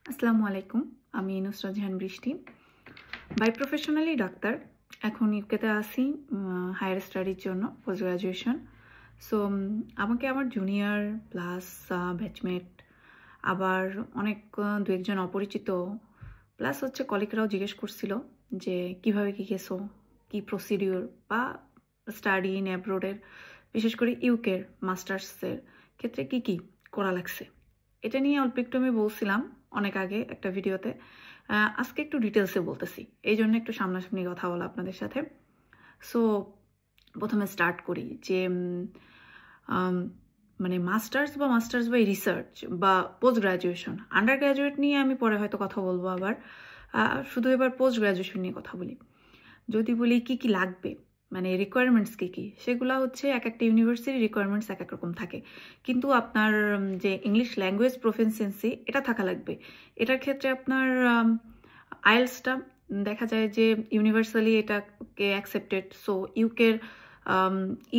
আসসালামু আলাইকুম। আমি Nusrat Jahan Brishti. By professionally doctor. এখন ইউকেতে আছি হায়ার স্টাডির জন্য পোস্ট গ্রাজুয়েশন। সো আমাকে আমার জুনিয়র প্লাস ব্যাচমেট আবার অনেক দু একজন অপরিচিত প্লাস হচ্ছে কলিগরাও জিজ্ঞেস করছিল যে কিভাবে কী গেছো, কী প্রসিডিওর বা স্টাডি ইন অ্যাব্রোডের বিশেষ করে ইউকের মাস্টার্সের ক্ষেত্রে কি কি করা লাগছে। এটা নিয়ে অল্প একটু আমি বলছিলাম অনেক আগে একটা ভিডিওতে। আজকে একটু ডিটেলসে বলতেছি, এই জন্য একটু সামনাসামনি কথা বলা আপনাদের সাথে। সো প্রথমে স্টার্ট করি যে মানে মাস্টার্স বা রিসার্চ বা পোস্ট গ্রাজুয়েশন, আন্ডার গ্রাজুয়েট নিয়ে আমি পরে হয়তো কথা বলবো আবার। শুধু এবার পোস্ট গ্রাজুয়েশন নিয়ে কথা বলি। যদি বলি কি কি লাগবে, মানে রিকোয়ারমেন্টস কী কী, সেগুলো হচ্ছে এক একটা ইউনিভার্সিটির রিকোয়ারমেন্টস এক এক রকম থাকে। কিন্তু আপনার যে ইংলিশ ল্যাঙ্গুয়েজ প্রফিসিয়েন্সি এটা থাকা লাগবে। এটার ক্ষেত্রে আপনার আইএলসটা দেখা যায় যে ইউনিভার্সালি এটাকে অ্যাকসেপ্টেড। সো ইউকের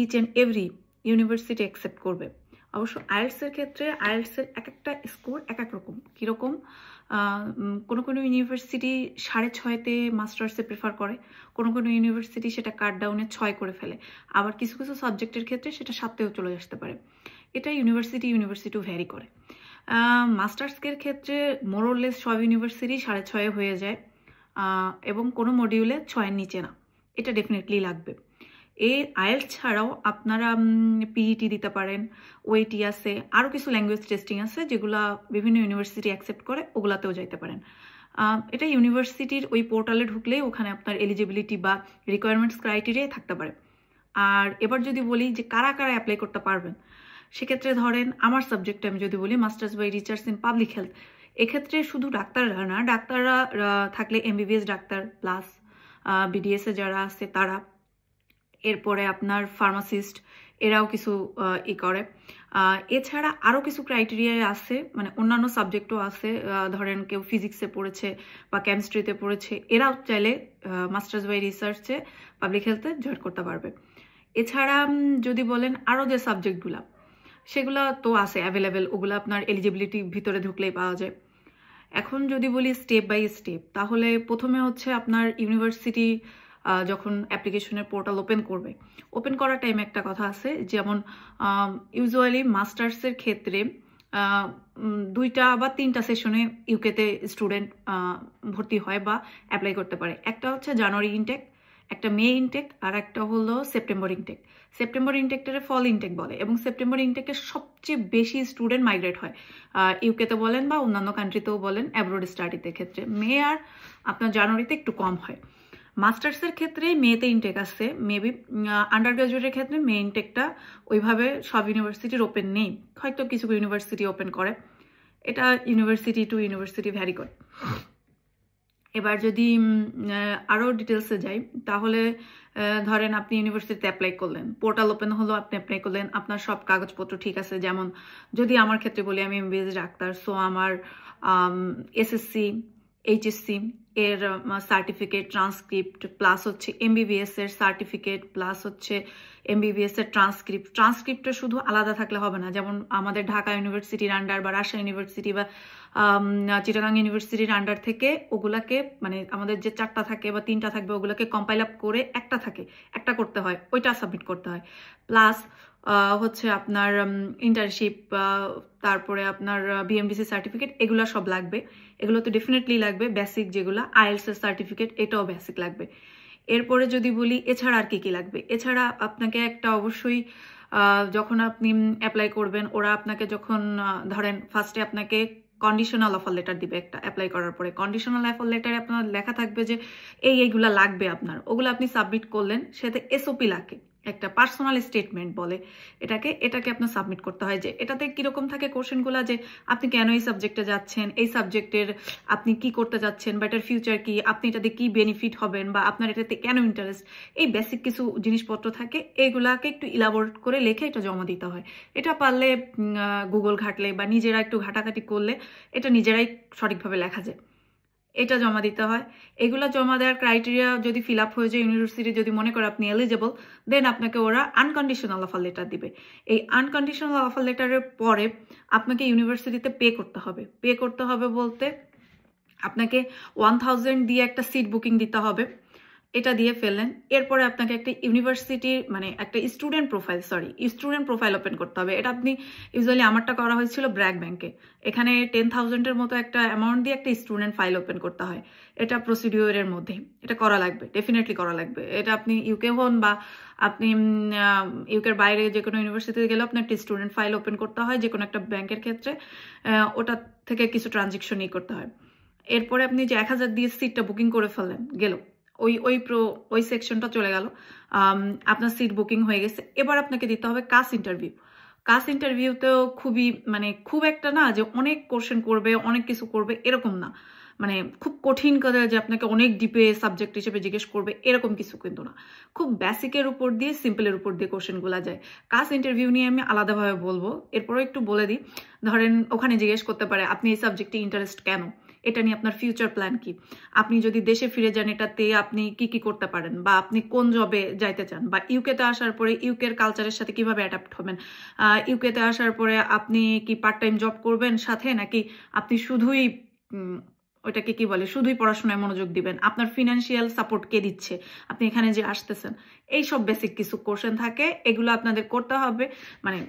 each and every university accept করবে। অবশ্য আইএলসের ক্ষেত্রে আইএলসের এক একটা স্কোর এক এক রকম। কীরকম, কোনো কোনো ইউনিভার্সিটি 6.5-তে মাস্টার্সে প্রেফার করে, কোনো কোনো ইউনিভার্সিটি সেটা কাট ডাউনে 6 করে ফেলে, আবার কিছু কিছু সাবজেক্টের ক্ষেত্রে সেটা 7-তেও চলে আসতে পারে। এটা ইউনিভার্সিটিও ভ্যারি করে। মাস্টার্সের ক্ষেত্রে মোরলেস সব ইউনিভার্সিটি 6.5 হয়ে যায়, এবং কোনো মডিউলে 6-এর নিচে না। এটা ডেফিনেটলি লাগবে। এই আইএলস ছাড়াও আপনারা পিইটি দিতে পারেন, ওইটি আছে, আরও কিছু ল্যাঙ্গুয়েজ টেস্টিং আছে যেগুলো বিভিন্ন ইউনিভার্সিটি অ্যাকসেপ্ট করে, ওগুলাতেও যাইতে পারেন। এটা ইউনিভার্সিটির ওই পোর্টালে ঢুকলেই ওখানে আপনার এলিজিবিলিটি বা রিকোয়ারমেন্টস ক্রাইটেরিয়াই থাকতে পারে। আর এবার যদি বলি যে কারা কারা অ্যাপ্লাই করতে পারবেন, সেক্ষেত্রে ধরেন আমার সাবজেক্টে আমি যদি বলি masters by research in public health, এক্ষেত্রে শুধু ডাক্তাররা না, ডাক্তাররা থাকলে এমবিবিএস ডাক্তার প্লাস বিডিএসে যারা আছে তারা, এরপরে আপনার ফার্মাসিস্ট, এরাও কিছু করে। এছাড়া আরও কিছু ক্রাইটেরিয়া আছে, মানে অন্যান্য সাবজেক্টও আছে। ধরেন কেউ ফিজিক্সে পড়েছে বা কেমিস্ট্রিতে পড়েছে, এরাও চাইলে মাস্টার্স বাই রিসার্চে পাবলিক হেলথে জয়েন করতে পারবে। এছাড়া যদি বলেন আরও যে সাবজেক্টগুলো, সেগুলো তো আছে অ্যাভেলেবেল, ওগুলো আপনার এলিজিবিলিটি ভিতরে ঢুকলেই পাওয়া যায়। এখন যদি বলি স্টেপ বাই স্টেপ, তাহলে প্রথমে হচ্ছে আপনার ইউনিভার্সিটি যখন অ্যাপ্লিকেশনের পোর্টাল ওপেন করার টাইমে একটা কথা আছে, যেমন ইউজুয়ালি মাস্টার্সের ক্ষেত্রে 2টা বা 3টা সেশনে ইউকেতে স্টুডেন্ট ভর্তি হয় বা অ্যাপ্লাই করতে পারে। একটা হচ্ছে জানুয়ারি ইনটেক, একটা মে ইনটেক, আর একটা হলো সেপ্টেম্বর ইনটেক। সেপ্টেম্বর ইনটেকটারে ফল ইনটেক বলে, এবং সেপ্টেম্বর ইনটেকে সবচেয়ে বেশি স্টুডেন্ট মাইগ্রেট হয়, ইউকেতে বলেন বা অন্যান্য কান্ট্রিতেও বলেন অ্যাব্রোড স্টাডিতে ক্ষেত্রে। মে আর আপনার জানুয়ারিতে একটু কম হয়। মাস্টার্সের ক্ষেত্রে মেতে ইনটেক আছে, মেবি আন্ডার গ্রাজুয়েটের ক্ষেত্রে মে ইনটেকটা ওইভাবে সব ইউনিভার্সিটির ওপেন নেই, হয়তো কিছু ইউনিভার্সিটি ওপেন করে। এটা ইউনিভার্সিটি টু ইউনিভার্সিটি ভ্যারি করে। এবার যদি আরও ডিটেলসে যাই, তাহলে ধরেন আপনি ইউনিভার্সিটিতে অ্যাপ্লাই করলেন, পোর্টাল ওপেন হলো, আপনি অ্যাপ্লাই করলেন, আপনার সব কাগজপত্র ঠিক আছে। যেমন যদি আমার ক্ষেত্রে বলি, আমি এমবিবিএস ডাক্তার, সো আমার এসএসসি এইচএসসি এর সার্টিফিকেট, ট্রান্সক্রিপ্ট, প্লাস হচ্ছে এমবিবিএস এর সার্টিফিকেট, প্লাস হচ্ছে এমবিবিএস এর ট্রান্সক্রিপ্টটা শুধু আলাদা থাকলে হবে না। যেমন আমাদের ঢাকা ইউনিভার্সিটির আন্ডার বা রাজশাহী ইউনিভার্সিটি বা চিটাগাং ইউনিভার্সিটির আন্ডার থেকে ওগুলাকে, মানে আমাদের যে 4টা থাকে বা 3টা থাকবে, ওগুলোকে কম্পাইল আপ করে একটা করতে হয়, ওইটা সাবমিট করতে হয়। প্লাস হচ্ছে আপনার ইন্টার্নশিপ, তারপরে আপনার বিএমডিসি সার্টিফিকেট, এগুলো সব লাগবে। এগুলো তো ডেফিনেটলি লাগবে। বেসিক যেগুলো আইএলস এর সার্টিফিকেট, এটাও বেসিক লাগবে। এরপরে যদি বলি এছাড়া আর কি কি লাগবে, এছাড়া আপনাকে একটা অবশ্যই যখন আপনি অ্যাপ্লাই করবেন, ওরা আপনাকে যখন ধরেন ফার্স্টে আপনাকে কন্ডিশনাল অফার লেটার দিবে একটা অ্যাপ্লাই করার পরে। কন্ডিশনাল অফার লেটারে আপনার লেখা থাকবে যে এইগুলা লাগবে আপনার, ওগুলো আপনি সাবমিট করলেন। সাথে এসওপি লাগে, একটা পার্সোনাল স্টেটমেন্ট বলে এটাকে আপনার সাবমিট করতে হয়। যে এটাতে কিরকম থাকে কোশ্চেনগুলো, যে আপনি কেন এই সাবজেক্টে যাচ্ছেন, এই সাবজেক্টের আপনি কি করতে যাচ্ছেন, বা এটার ফিউচার কি, আপনি এটাতে কি বেনিফিট হবেন, বা আপনার এটাতে কেন ইন্টারেস্ট, এই বেসিক কিছু জিনিসপত্র থাকে। এইগুলাকে একটু ইলাবোরেট করে লিখে এটা জমা দিতে হয়। এটা পারলে গুগল ঘাটলে বা নিজেরা একটু ঘাটাঘাটি করলে এটা নিজেরাই সঠিকভাবে লেখা যায়। এটা জমা দিতে হয়। এগুলো জমা দেওয়ার ক্রাইটেরিয়া যদি ফিল আপ হয়ে যায়, ইউনিভার্সিটি যদি মনে করে আপনি এলিজেবল, দেন আপনাকে ওরা আনকন্ডিশনাল অফার লেটার দিবে। এই আনকন্ডিশনাল অফার লেটারের পরে আপনাকে ইউনিভার্সিটিতে পে করতে হবে বলতে আপনাকে 1000 দিয়ে একটা সিট বুকিং দিতে হবে, এটা দিয়ে ফেললেন। এরপরে আপনাকে একটা ইউনিভার্সিটির মানে একটা স্টুডেন্ট প্রোফাইল ওপেন করতে হবে। এটা আপনি ইউজুয়ালি আমারটা করা হয়েছিল ব্র্যাক ব্যাংকে। এখানে 10,000-এর মতো একটা অ্যামাউন্ট দিয়ে একটা স্টুডেন্ট ফাইল ওপেন করতে হয়। এটা প্রসিডিওরের মধ্যে, এটা করা লাগবে, ডেফিনেটলি করা লাগবে। এটা আপনি ইউকে হন বা আপনি ইউকের বাইরে যে কোনো ইউনিভার্সিটিতে গেলেও আপনার একটা স্টুডেন্ট ফাইল ওপেন করতে হয় যে কোনো একটা ব্যাংকের ক্ষেত্রে। ওটা থেকে কিছু ট্রানজেকশনই করতে হয়। এরপরে আপনি যে 1000 দিয়ে সিটটা বুকিং করে ফেললেন, গেল ওই সেকশনটা চলে গেল, আপনার সিট বুকিং হয়ে গেছে। এবার আপনাকে দিতে হবে কাস ইন্টারভিউ। কাস ইন্টারভিউতেও খুব একটা না যে অনেক কোশ্চেন করবে, অনেক কিছু করবে, এরকম না। মানে খুব কঠিন করে যে আপনাকে অনেক ডিপে সাবজেক্ট হিসেবে জিজ্ঞেস করবে, এরকম কিছু কিন্তু না। খুব বেসিকের উপর দিয়ে, সিম্পলের উপর দিয়ে কোশ্চেনগুলো যায়। কাস ইন্টারভিউ নিয়ে আমি আলাদাভাবে বলবো, এরপরও একটু বলে দিই। ধরেন ওখানে জিজ্ঞেস করতে পারে আপনি এই সাবজেক্টে ইন্টারেস্ট কেন, এটা নিয়ে আপনার ফিউচার প্ল্যান কি, আপনি যদি দেশে ফিরে যান এটাতে আপনি কি কি করতে পারেন, বা আপনি কোন জবে যাইতে চান, বা ইউকেতে আসার পরে ইউকের কালচারের সাথে কিভাবে অ্যাডাপ্ট হবেন, ইউকেতে আসার পরে আপনি কি পার্ট টাইম জব করবেন সাথে, নাকি আপনি শুধুই ওইটাকে কি বলে শুধুই পড়াশোনায় মনোযোগ দিবেন, আপনার ফিনান্সিয়াল সাপোর্ট কে দিচ্ছে আপনি এখানে যে আসতেছেন। এইসব বেসিক কিছু কোশ্চেন থাকে, এগুলো আপনাদের করতে হবে। মানে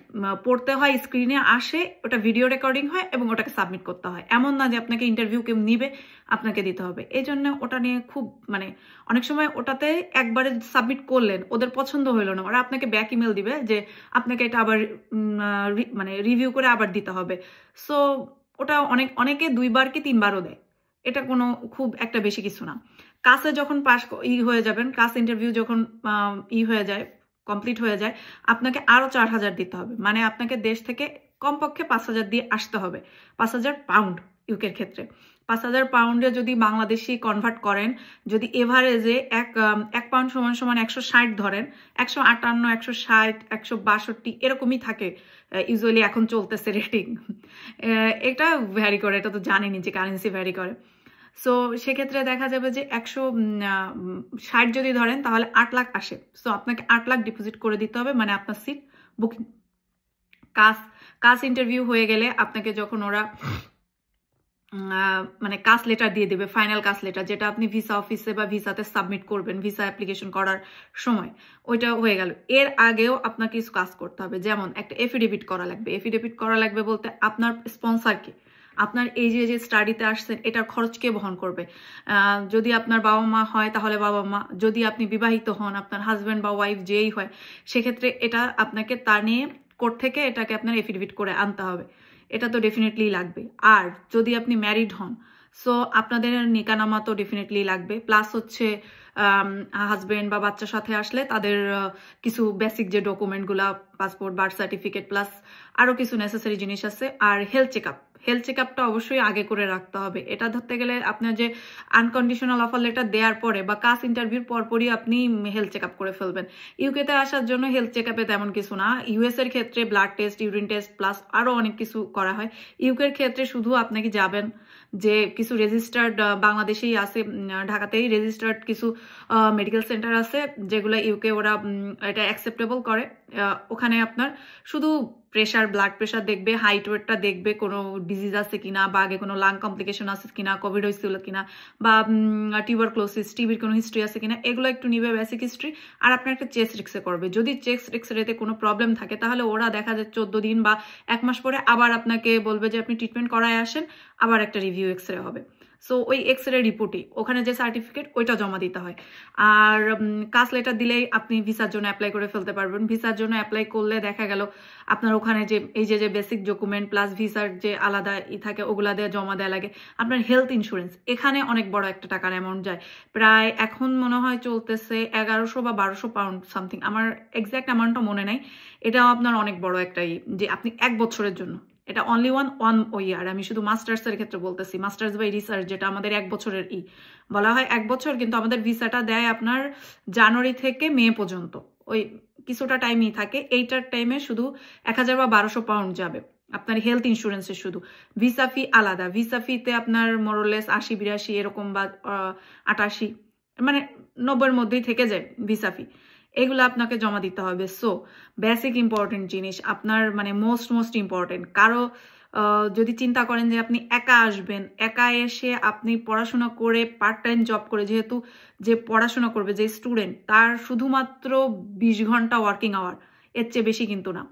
পড়তে হয়, স্ক্রিনে আসে, ওটা ভিডিও রেকর্ডিং হয় এবং ওটাকে সাবমিট করতে হয়। এমন না যে আপনাকে ইন্টারভিউ কেউ নিবে, আপনাকে দিতে হবে। এই জন্য ওটা নিয়ে খুব অনেক সময় ওটাতে একবারে সাবমিট করলেন, ওদের পছন্দ হইলো না, ওরা আপনাকে ব্যাক ইমেল দিবে যে আপনাকে এটা আবার রিভিউ করে আবার দিতে হবে। সো ওটা অনেকে 2বার কি 3বারও দেয়, এটা কোনো খুব একটা বেশি কিছু না। কাসে যখন হয়ে যাবেন, কাস ইন্টারভিউ যখন হয়ে যায়, কমপ্লিট হয়ে যায়, আপনাকে আরো 4000 দিতে হবে। মানে আপনাকে দেশ থেকে কমপক্ষে 5000 দিয়ে আসতে হবে। 5000 পাউন্ড ইউকের ক্ষেত্রে। 5000 পাউন্ডে যদি বাংলাদেশি কনভার্ট করেন, যদি এভারেজে এক পাউন্ড সমান 160 ধরেন, 158, 160, 162 এরকমই থাকে ইউজুয়ালি এখন চলতেছে রেটিং। এটা ভ্যারি করে, এটা তো জানেনি যে কারেন্সি ভ্যারি করে। সো সেক্ষেত্রে দেখা যাবে যে 160 যদি ধরেন তাহলে 8 লাখ আসে। সো আপনাকে 8 লাখ ডিপোজিট করে দিতে হবে, মানে আপনার সিট বুকিং। কাস ইন্টারভিউ হয়ে গেলে আপনাকে যখন ওরা কাস লেটার দিয়ে দেবে, ফাইনাল কাস লেটার, যেটা আপনি ভিসা অফিসে বা ভিসাতে সাবমিট করবেন ভিসা অ্যাপ্লিকেশন করার সময়, ওইটা হয়ে গেল। এর আগেও আপনাকে কিছু কাজ করতে হবে, যেমন একটা এফিডেভিট করা লাগবে। এফিডেভিট করা লাগবে বলতে আপনার স্পন্সরকে, আপনার এই যে স্টাডিতে আসছেন এটার খরচ কে বহন করবে। যদি আপনার বাবা মা হয় তাহলে বাবা মা, যদি আপনি বিবাহিত হন, আপনার হাজব্যান্ড বা ওয়াইফ যেই হয়, সেক্ষেত্রে এটা আপনাকে তা নিয়ে কোর্ট থেকে এটাকে আপনার এফিডেভিট করে আনতে হবে। এটা তো ডেফিনেটলি লাগবে। আর যদি আপনি ম্যারিড হন, সো আপনাদের নিকানামা তো ডেফিনেটলি লাগবে। প্লাস হচ্ছে হাজবেন্ড বা বাচ্চার সাথে আসলে তাদের কিছু বেসিক যে ডকুমেন্টগুলা, পাসপোর্ট, বার্থ সার্টিফিকেট, প্লাস আরও কিছু নেসেসারি জিনিস আছে। আর হেলথ চেকআপটা অবশ্যই আগে করে রাখতে হবে। এটা ধরতে গেলে আপনার যে আনকন্ডিশনাল অফার লেটার দেওয়ার পরে বা কাস ইন্টারভিউর পরপরই আপনি হেলথ চেকআপ করে ফেলবেন। ইউকেতে আসার জন্য হেলথ চেকআপে তেমন কিছু না। ইউএস এর ক্ষেত্রে blood test, urine test, plus আরও অনেক কিছু করা হয়। ইউকের ক্ষেত্রে শুধু আপনাকে যাবেন যে কিছু রেজিস্টার্ড, বাংলাদেশেই আছে, ঢাকাতেই রেজিস্টার্ড কিছু মেডিকেল সেন্টার আছে যেগুলো ইউকে ওরা এটা অ্যাকসেপ্টেবল করে। ওখানে আপনার শুধু ব্লাড প্রেশার দেখবে, হাইট ওয়েটটা দেখবে, কোনো ডিজিজ আছে কিনা, বা আগে কোনো লাং কমপ্লিকেশন আছে কিনা, কোভিড হয়েছিল কিনা, বা টিউবারক্লোসিস, টিবির কোনো হিস্ট্রি আছে কিনা, এগুলো একটু নিবে, বেসিক হিস্ট্রি। আর আপনার একটা চেস্ট এক্সরে করবে। যদি চেস্ট এক্সরেতে কোনো প্রবলেম থাকে তাহলে ওরা দেখা যায় 14 দিন বা 1 মাস পরে আবার আপনাকে বলবে যে আপনি ট্রিটমেন্ট করায় আসেন, আবার একটা রিভিউ এক্সরে হবে। সো ওই এক্সরে রিপোর্টই, ওখানে যে সার্টিফিকেট ওইটা জমা দিতে হয়। আর কাস লেটার দিলেই আপনি ভিসার জন্য অ্যাপ্লাই করে ফেলতে পারবেন। ভিসার জন্য অ্যাপ্লাই করলে দেখা গেল আপনার ওখানে যে এই যে বেসিক ডকুমেন্ট প্লাস ভিসার যে আলাদা থাকে ওগুলা দিয়ে জমা দেওয়া লাগে। আপনার হেলথ ইন্স্যুরেন্স, এখানে অনেক বড় একটা টাকার অ্যামাউন্ট যায়, প্রায় এখন মনে হয় চলতেছে 1100 বা 1200 পাউন্ড সামথিং, আমার এক্স্যাক্ট অ্যামাউন্টটা মনে নাই। এটাও আপনার অনেক বড় একটা যে আপনি 1 বছরের জন্য, এটা অনলি ওয়ান ইয়ার, আমি শুধু মাস্টার্সের ক্ষেত্রে বলতেছি, মাস্টার্স বাই রিসার্চ, যেটা আমাদের 1 বছরের বলা হয় 1 বছর, কিন্তু আমাদের ভিসাটা দেয় আপনার জানুয়ারি থেকে মে পর্যন্ত, ওই কিছুটা টাইমই থাকে। এইটার টাইমে শুধু 1000 বা 1200 পাউন্ড যাবে আপনার হেলথ ইন্স্যুরেন্সের শুধু। ভিসা ফি আলাদা, ভিসা ফিতে আপনার মোরলেস 80-82 এরকম, বা 88, 90-এর মধ্যেই থেকে যায় ভিসা ফি। এগুলো আপনাকে জমা দিতে হবে। সো বেসিক ইম্পর্টেন্ট জিনিস আপনার, মোস্ট ইম্পর্টেন্ট। কারো যদি চিন্তা করেন যে আপনি একা আসবেন, একা এসে আপনি পড়াশোনা করে পার্ট টাইম জব করে, যেহেতু যে পড়াশোনা করবে যে স্টুডেন্ট তার শুধুমাত্র 20 ঘন্টা ওয়ার্কিং আওয়ার, এর চেয়ে বেশি কিন্তু না।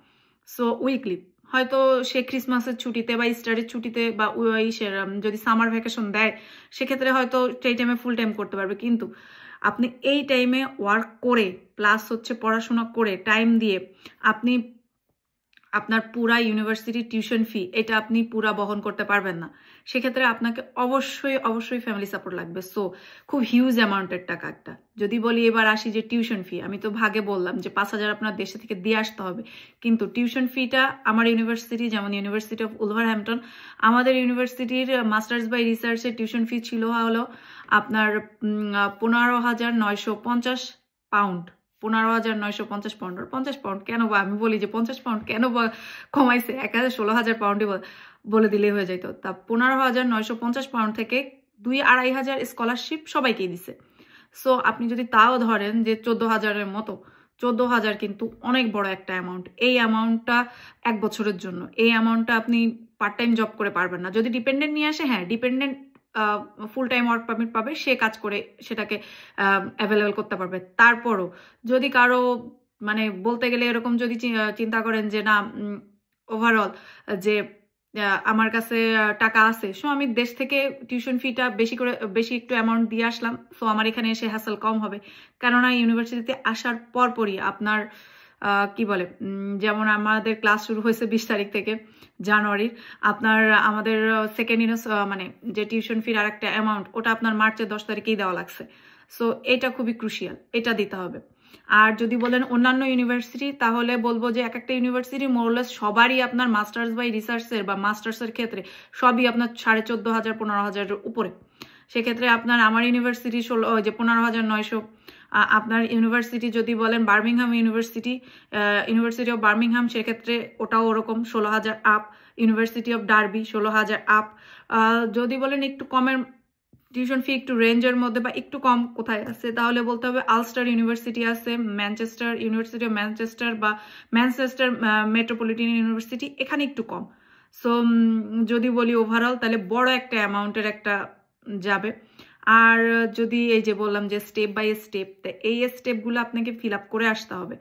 সো উইকলি হয়তো সে ক্রিসমাসের ছুটিতে বা ইস্টারের ছুটিতে বা যদি সামার ভ্যাকেশন দেয় সেক্ষেত্রে হয়তো সেই টাইমে ফুল টাইম করতে পারবে, কিন্তু আপনি এই টাইমে ওয়ার্ক করে প্লাস হচ্ছে পড়াশোনা করে টাইম দিয়ে আপনি আপনার পুরা ইউনিভার্সিটির টিউশন ফি এটা আপনি পুরা বহন করতে পারবেন না। সেক্ষেত্রে আপনাকে অবশ্যই ফ্যামিলি সাপোর্ট লাগবে। সো খুব হিউজ অ্যামাউন্টের টাকা একটা। যদি বলি এবার আসি যে টিউশন ফি, আমি তো ভাগে বললাম যে 5,000 আপনার দেশে থেকে দিয়ে আসতে হবে, কিন্তু টিউশন ফিটা আমার ইউনিভার্সিটি, যেমন ইউনিভার্সিটি অফ উলভারহ্যাম্পটন, আমাদের ইউনিভার্সিটির মাস্টার্স বাই রিসার্চের টিউশন ফি ছিল হলো আপনার 15,950 পাউন্ড। 15,950 পাউন্ড। 50 পাউন্ড কেন বা, আমি বলি যে 50 পাউন্ড কেন বা কমাইছে, 16,000 পাউন্ডই বলে দিলেই হয়ে যেত। তা 15,950 পাউন্ড থেকে 2,500 স্কলারশিপ সবাইকেই দিছে। সো আপনি যদি তাও ধরেন যে 14,000-এর মতো, 14,000 কিন্তু অনেক বড় একটা অ্যামাউন্ট। এই অ্যামাউন্টটা 1 বছরের জন্য, এই অ্যামাউন্টটা আপনি পার্ট টাইম জব করে পারবেন না। যদি ডিপেন্ডেন্ট নিয়ে আসে, হ্যাঁ dependent full time work permit পাবে, সে কাজ করে সেটাকে অ্যাভেলেবল করতে পারবে। তারপরও যদি কারো মানে বলতে গেলে এরকম যদি চিন্তা করেন যে না ওভারঅল যে আমার কাছে টাকা আছে, সো আমি দেশ থেকে টিউশন ফিটা বেশি একটু অ্যামাউন্ট দিয়ে আসলাম, সো আমার এখানে এসে হ্যাসেল কম হবে। কেননা ইউনিভার্সিটিতে আসার পরপরই আপনার কি বলে, যেমন আমাদের ক্লাস শুরু হয়েছে 20 তারিখ থেকে জানুয়ারির, আপনার আমাদের সেকেন্ড মানে যে টিউশন ফির আর একটা অ্যামাউন্ট, ওটা আপনার মার্চের 10 তারিখেই দেওয়া লাগছে। সো এটা খুবই ক্রুশিয়াল, এটা দিতে হবে। আর যদি বলেন অন্যান্য ইউনিভার্সিটি, তাহলে বলবো যে এক একটা ইউনিভার্সিটি মোরলেস সবারই আপনার মাস্টার্স বাই রিসার্চের বা মাস্টার্সের ক্ষেত্রে সবই আপনার 14,500 15,000-এর উপরে। সেক্ষেত্রে আপনার আমার ইউনিভার্সিটি 15,900। আপনার ইউনিভার্সিটি যদি বলেন বার্মিংহাম ইউনিভার্সিটি অফ বার্মিংহাম, সেক্ষেত্রে ওটাও ওরকম 16,000 up. University of derby 16,000 up. যদি বলেন একটু কমের টিউশন ফি, একটু রেঞ্জের মধ্যে বা একটু কম কোথায় আছে, তাহলে বলতে হবে আলস্টার ইউনিভার্সিটি আছে, ইউনিভার্সিটি অফ ম্যানচেস্টার বা ম্যানচেস্টার মেট্রোপলিটন ইউনিভার্সিটি, এখানে একটু কম। সো যদি বলি ওভারঅল, তাহলে বড় একটা অ্যামাউন্টের একটা যাবে। আর যদি এই যে বললাম যে স্টেপ বাই স্টেপ, এই স্টেপগুলো আপনাকে ফিল আপ করে আসতে হবে,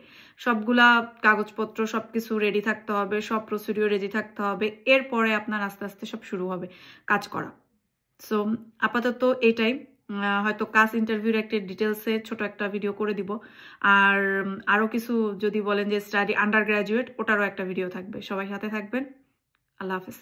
সবগুলা কাগজপত্র সবকিছু রেডি থাকতে হবে, সব প্রসিডিওর রেডি থাকতে হবে, এরপরে আপনার আস্তে আস্তে সব শুরু হবে কাজ করা। সো আপাতত এটাই, হয়তো কাজ ইন্টারভিউর একটা ডিটেলসে ছোট একটা ভিডিও করে দিব। আর আরও কিছু যদি বলেন যে স্টাডি আন্ডার গ্র্যাজুয়েট, ওটারও একটা ভিডিও থাকবে। সবাই সাথে থাকবেন। আল্লাহ হাফেজ।